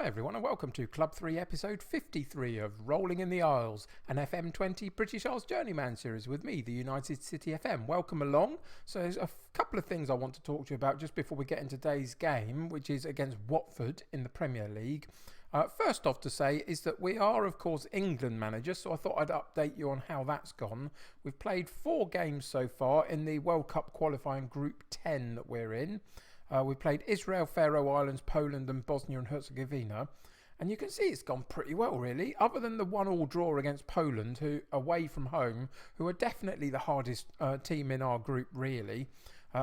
Hi everyone and welcome to Club 3 episode 53 of Rolling in the Isles, an FM20 British Isles Journeyman series with me, the United City FM. Welcome along. So there's a couple of things I want to talk to you about just before we get into today's game, which is against Watford in the Premier League. First off to say is that we are of course England managers, so I thought I'd update you on how that's gone. We've played 4 games so far in the World Cup qualifying Group 10 that we're in. We played Israel, Faroe Islands, Poland and Bosnia and Herzegovina. And you can see it's gone pretty well, really, other than the 1-1 draw against Poland, who away from home, who are definitely the hardest team in our group, really.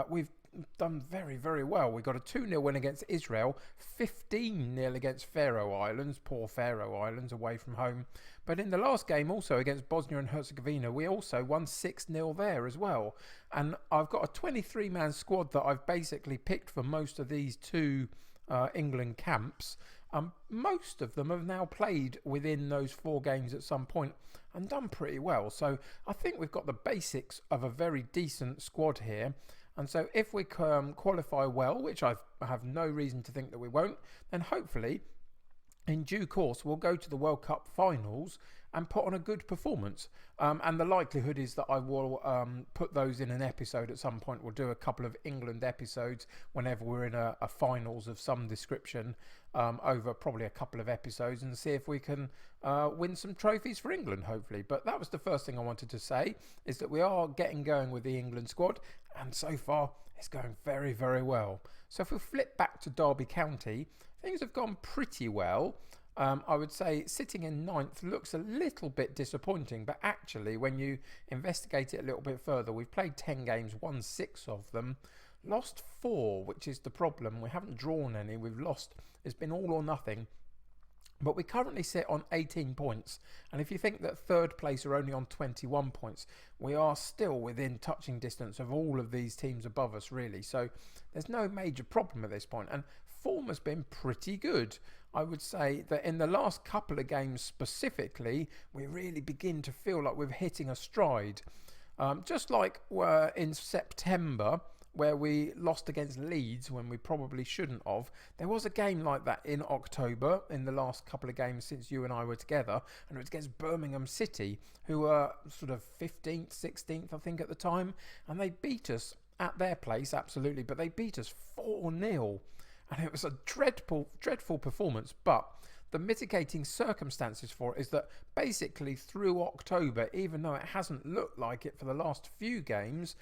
We've done very, very well. We got a 2-0 win against Israel, 15-0 against Faroe Islands, poor Faroe Islands away from home. But in the last game also against Bosnia and Herzegovina, we also won 6-0 there as well. And I've got a 23-man squad that I've basically picked for most of these 2 England camps. Most of them have now played within those 4 games at some point and done pretty well. So I think we've got the basics of a very decent squad here. And so if we can qualify well, which I have no reason to think that we won't, then hopefully in due course we'll go to the World Cup finals and put on a good performance. And the likelihood is that I will put those in an episode at some point. We'll do a couple of England episodes whenever we're in a finals of some description over probably a couple of episodes and see if we can win some trophies for England, hopefully. But that was the first thing I wanted to say, is that we are getting going with the England squad, and so far it's going very, very well. So if we flip back to Derby County, things have gone pretty well. I would say sitting in 9th looks a little bit disappointing, but actually when you investigate it a little bit further, we've played 10 games, won 6 of them, lost 4, which is the problem. We haven't drawn any, we've lost, it's been all or nothing. But we currently sit on 18 points, and if you think that 3rd place are only on 21 points, we are still within touching distance of all of these teams above us, really. So there's no major problem at this point, and form has been pretty good. I would say that in the last couple of games specifically, we really begin to feel like we're hitting a stride. Just like in September, where we lost against Leeds when we probably shouldn't have. There was a game like that in October, in the last couple of games since you and I were together, and it was against Birmingham City, who were sort of 15th, 16th, I think, at the time, and they beat us at their place, absolutely, but they beat us 4-0, and it was a dreadful performance. But the mitigating circumstances for it is that basically through October, even though it hasn't looked like it for the last few games,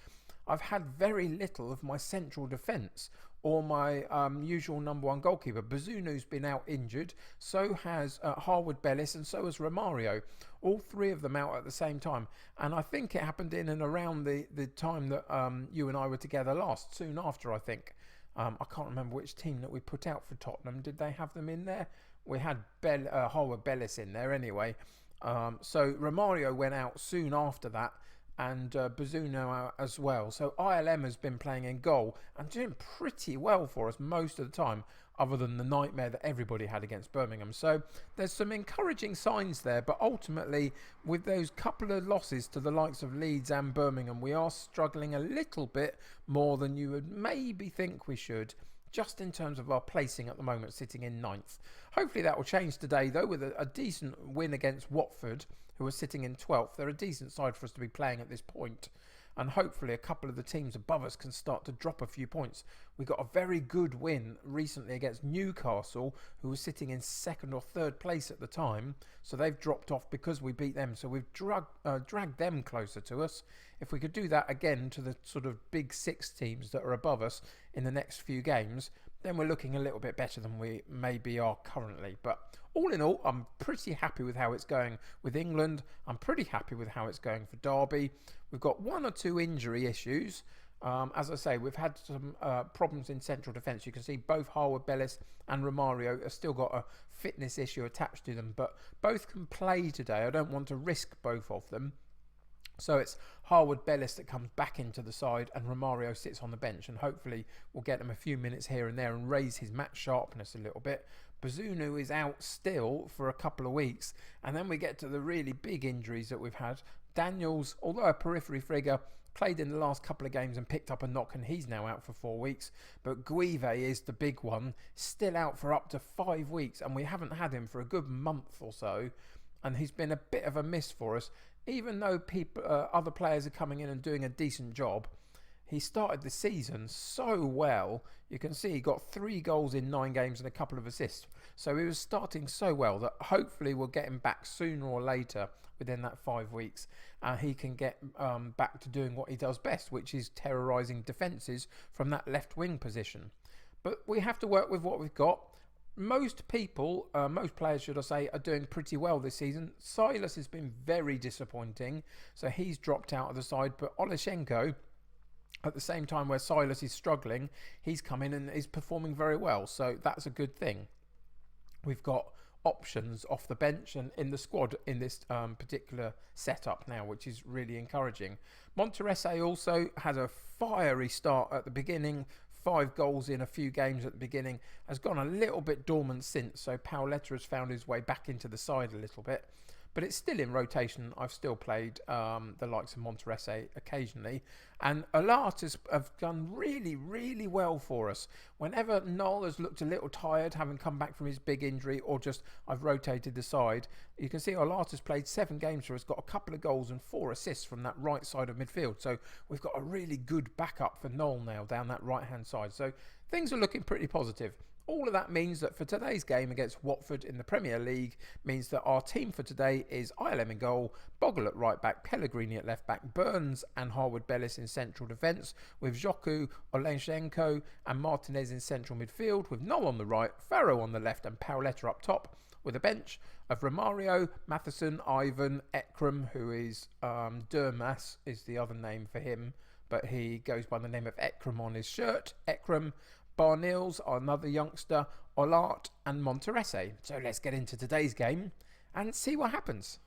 I've had very little of my central defence or my usual number 1 goalkeeper. Bazunu's been out injured, so has Harwood Bellis, and so has Romario. All 3 of them out at the same time. And I think it happened in and around the time that you and I were together last, soon after, I think. I can't remember which team that we put out for Tottenham. Did they have them in there? We had Harwood Bellis in there anyway. So Romario went out soon after that, and Bazunu as well. So ILM has been playing in goal and doing pretty well for us most of the time, other than the nightmare that everybody had against Birmingham. So there's some encouraging signs there, but ultimately with those couple of losses to the likes of Leeds and Birmingham, we are struggling a little bit more than you would maybe think we should, just in terms of our placing at the moment, sitting in 9th. Hopefully that will change today, though, with a decent win against Watford, who are sitting in 12th. They're a decent side for us to be playing at this point. And hopefully a couple of the teams above us can start to drop a few points. We got a very good win recently against Newcastle, who was sitting in 2nd or 3rd place at the time. So they've dropped off because we beat them. So we've dragged them closer to us. If we could do that again to the sort of big 6 teams that are above us in the next few games, then we're looking a little bit better than we maybe are currently. But all in all, I'm pretty happy with how it's going with England. I'm pretty happy with how it's going for Derby. We've got 1 or 2 injury issues. As I say, we've had some problems in central defence. You can see both Harwood Bellis and Romario have still got a fitness issue attached to them, but both can play today. I don't want to risk both of them. So it's Harwood Bellis that comes back into the side and Romario sits on the bench, and hopefully we'll get him a few minutes here and there and raise his match sharpness a little bit. Bazunu is out still for a couple of weeks, and then we get to the really big injuries that we've had. Daniels, although a periphery figure, played in the last couple of games and picked up a knock, and he's now out for 4 weeks. But Guive is the big one, still out for up to 5 weeks, and we haven't had him for a good month or so, and he's been a bit of a miss for us. Even though other players are coming in and doing a decent job, he started the season so well. You can see he got 3 goals in 9 games and a couple of assists. So he was starting so well that hopefully we'll get him back sooner or later within that 5 weeks. He can get back to doing what he does best, which is terrorising defences from that left wing position. But we have to work with what we've got. Most people, most players should I say, are doing pretty well this season. Silas has been very disappointing, so he's dropped out of the side. But Olashenko, at the same time where Silas is struggling, he's come in and is performing very well. So that's a good thing. We've got options off the bench and in the squad in this particular setup now, which is really encouraging. Monterese also had a fiery start at the beginning. 5 goals in a few games at the beginning, has gone a little bit dormant since, so Paoletta has found his way back into the side a little bit, but it's still in rotation. I've still played the likes of Monterese occasionally, and Alart have done really, really well for us. Whenever Noel has looked a little tired, having come back from his big injury, or just I've rotated the side, you can see Alart has played 7 games for us, got a couple of goals and 4 assists from that right side of midfield. So we've got a really good backup for Noel now down that right hand side. So things are looking pretty positive. All of that means that for today's game against Watford in the Premier League means that our team for today is ILM in goal, Bogle at right back, Pellegrini at left back, Burns and Harwood Bellis in central defence, with Joku, Olenchenko and Martinez in central midfield, with Noel on the right, Farrow on the left and Paoletta up top, with a bench of Romario, Matheson, Ivan, Ekram, who is Dermas is the other name for him, but he goes by the name of Ekram on his shirt, Ekram, Barnils, another youngster, Olart and Monterese. So let's get into today's game and see what happens.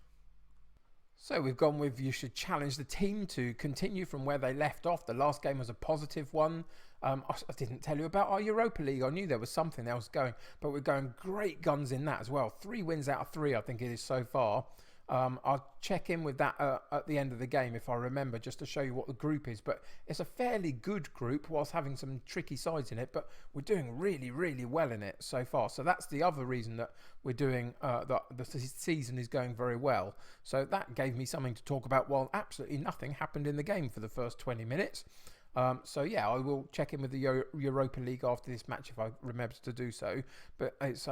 So we've gone with you should challenge the team to continue from where they left off. The last game was a positive one. I didn't tell you about our Europa League. I knew there was something else going, but we're going great guns in that as well. 3 wins out of 3, I think it is so far. I'll check in with that at the end of the game if I remember, just to show you what the group is. But it's a fairly good group whilst having some tricky sides in it, but we're doing really, really well in it so far. So that's the other reason that we're doing, that the season is going very well. So that gave me something to talk about while absolutely nothing happened in the game for the first 20 minutes. So yeah, I will check in with the Europa League after this match if I remember to do so. But it's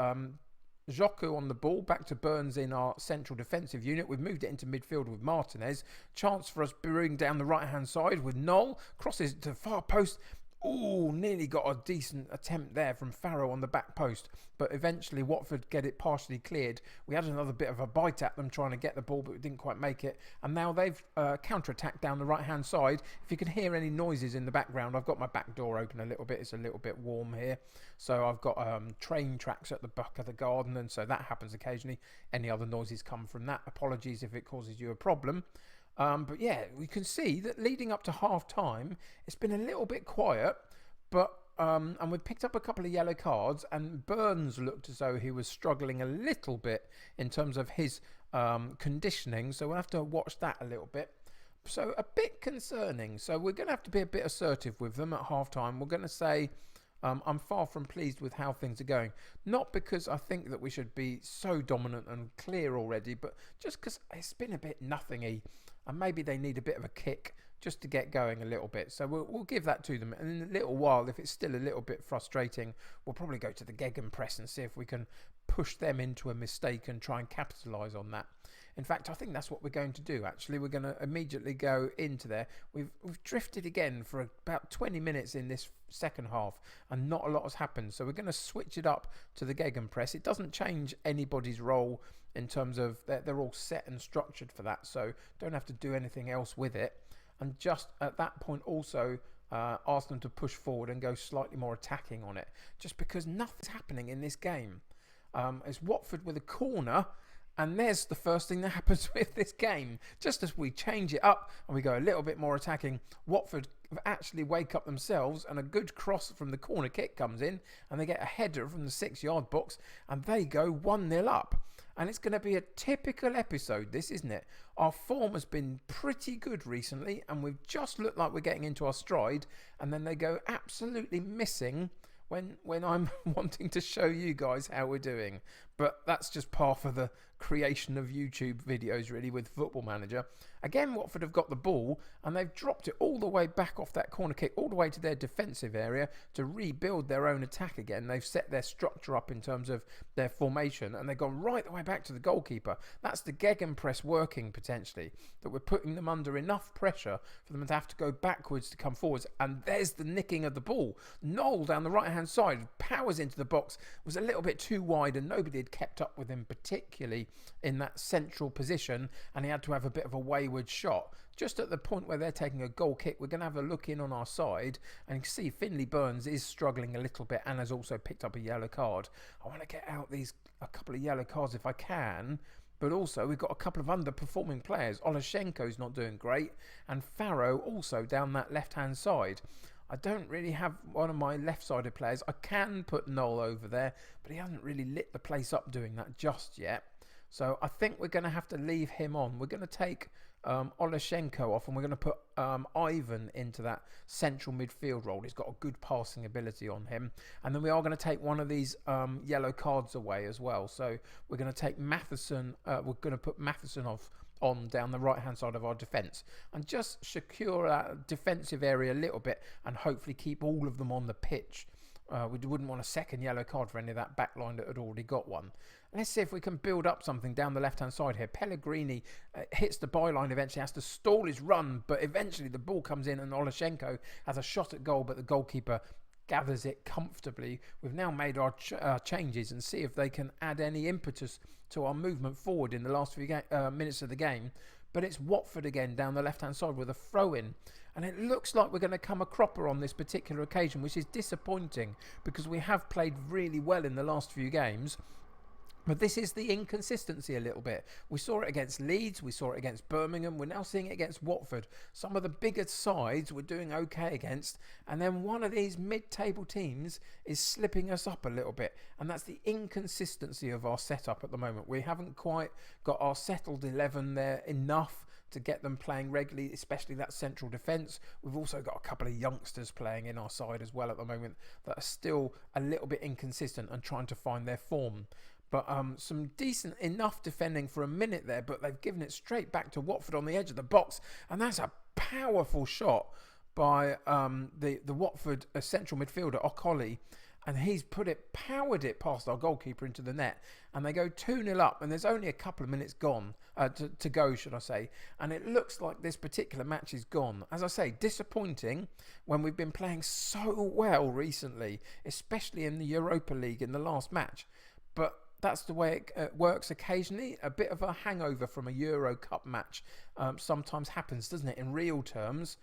Joku on the ball, back to Burns in our central defensive unit. We've moved it into midfield with Martinez. Chance for us brewing down the right-hand side with Noel. Crosses to the far post. Ooh, nearly got a decent attempt there from Farrow on the back post. But eventually Watford get it partially cleared. We had another bit of a bite at them trying to get the ball, but we didn't quite make it. And now they've counter-attacked down the right-hand side. If you can hear any noises in the background, I've got my back door open a little bit. It's a little bit warm here. So I've got train tracks at the back of the garden, and so that happens occasionally. Any other noises come from that. Apologies if it causes you a problem. But yeah, we can see that leading up to half-time, it's been a little bit quiet, but and we've picked up a couple of yellow cards, and Burns looked as though he was struggling a little bit in terms of his conditioning, so we'll have to watch that a little bit. So a bit concerning. So we're going to have to be a bit assertive with them at half-time. We're going to say I'm far from pleased with how things are going. Not because I think that we should be so dominant and clear already, but just because it's been a bit nothingy. And maybe they need a bit of a kick just to get going a little bit. So we'll give that to them. And in a little while, if it's still a little bit frustrating, we'll probably go to the Gegenpress and see if we can push them into a mistake and try and capitalise on that. In fact, I think that's what we're going to do, actually. We're going to immediately go into there. We've drifted again for about 20 minutes in this second half, and not a lot has happened. So we're going to switch it up to the Gegenpress. It doesn't change anybody's role in terms of they're all set and structured for that, so don't have to do anything else with it. And just at that point also ask them to push forward and go slightly more attacking on it, just because nothing's happening in this game. It's Watford with a corner, and there's the first thing that happens with this game. Just as we change it up and we go a little bit more attacking, Watford actually wake up themselves, and a good cross from the corner kick comes in, and they get a header from the 6-yard box, and they go 1-0 up. And it's going to be a typical episode, this, isn't it? Our form has been pretty good recently, and we've just looked like we're getting into our stride, and then they go absolutely missing when I'm wanting to show you guys how we're doing. But that's just part of the creation of YouTube videos, really, with Football Manager. Again, Watford have got the ball, and they've dropped it all the way back off that corner kick, all the way to their defensive area to rebuild their own attack again. They've set their structure up in terms of their formation, and they've gone right the way back to the goalkeeper. That's the gegenpress working, potentially, that we're putting them under enough pressure for them to have to go backwards to come forwards. And there's the nicking of the ball. Noel down the right-hand side powers into the box, was a little bit too wide, and nobody had kept up with him, particularly in that central position, and he had to have a bit of a wayward shot. Just at the point where they're taking a goal kick, we're going to have a look in on our side, and you can see Finley Burns is struggling a little bit and has also picked up a yellow card. I want to get out a couple of yellow cards if I can, but also we've got a couple of underperforming players. Olashenko's not doing great, and Farrow also down that left-hand side. I don't really have one of my left-sided players. I can put Noel over there, but he hasn't really lit the place up doing that just yet. So I think we're going to have to leave him on. We're going to take Olashenko off, and we're going to put Ivan into that central midfield role. He's got a good passing ability on him. And then we are going to take one of these yellow cards away as well. So we're going to take Matheson. We're going to put Matheson off on down the right hand side of our defence and just secure that defensive area a little bit, and hopefully keep all of them on the pitch. We wouldn't want a second yellow card for any of that back line that had already got one. Let's see if we can build up something down the left hand side here. Pellegrini hits the byline eventually, has to stall his run, but eventually the ball comes in and Olashenko has a shot at goal, but the goalkeeper gathers it comfortably. We've now made our changes and see if they can add any impetus to our movement forward in the last few minutes of the game. But it's Watford again down the left hand side with a throw in, and it looks like we're going to come a cropper on this particular occasion, which is disappointing because we have played really well in the last few games. But this is the inconsistency a little bit. We saw it against Leeds, we saw it against Birmingham, we're now seeing it against Watford. Some of the bigger sides we're doing okay against, and then one of these mid-table teams is slipping us up a little bit, and that's the inconsistency of our setup at the moment. We haven't quite got our settled 11 there enough to get them playing regularly, especially that central defence. We've also got a couple of youngsters playing in our side as well at the moment that are still a little bit inconsistent and trying to find their form. But some decent enough defending for a minute there, but they've given it straight back to Watford on the edge of the box, and that's a powerful shot by the Watford central midfielder, Okoli, and he's powered it past our goalkeeper into the net, and they go 2-0 up, and there's only a couple of minutes gone to go, should I say, and it looks like this particular match is gone. As I say, disappointing when we've been playing so well recently, especially in the Europa League in the last match, but that's the way it works occasionally. A bit of a hangover from a Euro Cup match sometimes happens, doesn't it, in real terms.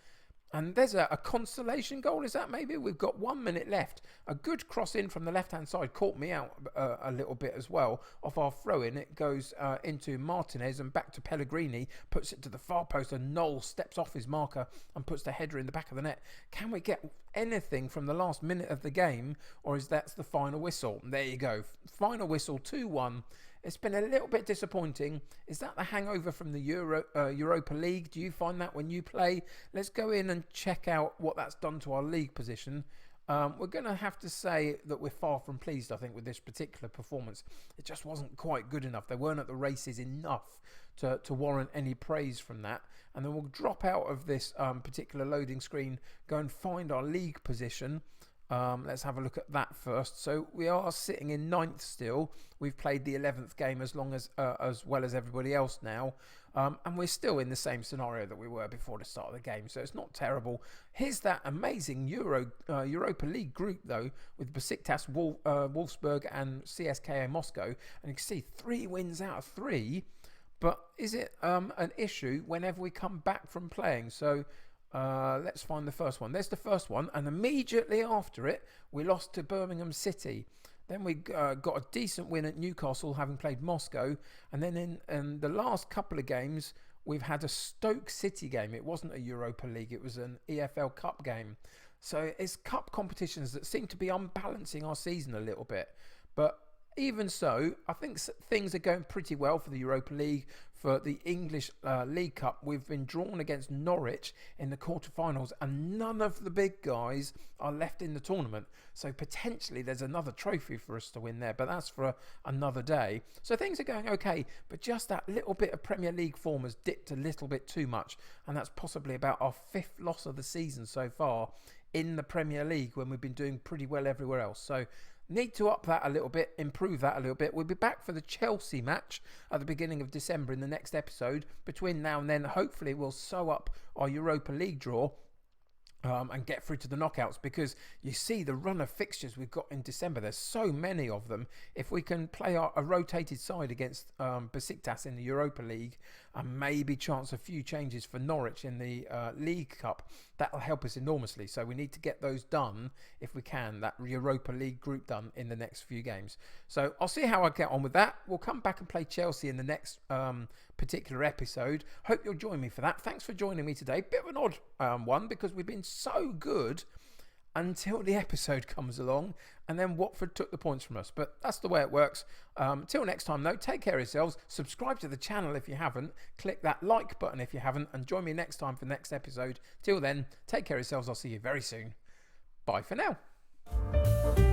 And there's a consolation goal, is that maybe? We've got 1 minute left. A good cross in from the left-hand side caught me out a little bit as well. Off our throw-in, it goes into Martinez and back to Pellegrini, puts it to the far post, and Noel steps off his marker and puts the header in the back of the net. Can we get anything from the last minute of the game, or is that the final whistle? There you go. Final whistle, 2-1. It's been a little bit disappointing. Is that the hangover from the Europa League? Do you find that when you play? Let's go in and check out what that's done to our league position. We're going to have to say that we're far from pleased, I think, with this particular performance. It just wasn't quite good enough. They weren't at the races enough to warrant any praise from that. And then we'll drop out of this particular loading screen, go and find our league position. Let's have a look at that first. So we are sitting in 9th still. We've played the 11th game as well as everybody else now. And we're still in the same scenario that we were before the start of the game. So it's not terrible. Here's that amazing Europa League group, though, with Besiktas, Wolfsburg and CSKA Moscow. And you can see 3 wins out of 3. But is it an issue whenever we come back from playing? So let's find the first one. There's the first one, and immediately after it we lost to Birmingham City. Then we got a decent win at Newcastle, having played Moscow, and then in the last couple of games we've had a Stoke City game. It wasn't a Europa League, it was an EFL Cup game. So it's cup competitions that seem to be unbalancing our season a little bit, but even so, I think things are going pretty well for the Europa League. For the English League Cup, we've been drawn against Norwich in the quarterfinals, and none of the big guys are left in the tournament. So potentially there's another trophy for us to win there, but that's for another day. So things are going okay, but just that little bit of Premier League form has dipped a little bit too much, and that's possibly about our 5th loss of the season so far in the Premier League when we've been doing pretty well everywhere else. So need to up that a little bit, improve that a little bit. We'll be back for the Chelsea match at the beginning of December in the next episode. Between now and then, hopefully we'll sew up our Europa League draw and get through to the knockouts, because you see the run of fixtures we've got in December. There's so many of them. If we can play a rotated side against Besiktas in the Europa League, and maybe chance a few changes for Norwich in the League Cup, that'll help us enormously. So we need to get those done if we can, that Europa League group done in the next few games. So I'll see how I get on with that. We'll come back and play Chelsea in the next particular episode. Hope you'll join me for that. Thanks for joining me today. Bit of an odd one, because we've been so good until the episode comes along, and then Watford took the points from us. But that's the way it works. Till next time though, take care of yourselves. Subscribe to the channel if you haven't. Click that like button if you haven't, and join me next time for the next episode. Till then, take care of yourselves. I'll see you very soon. Bye for now.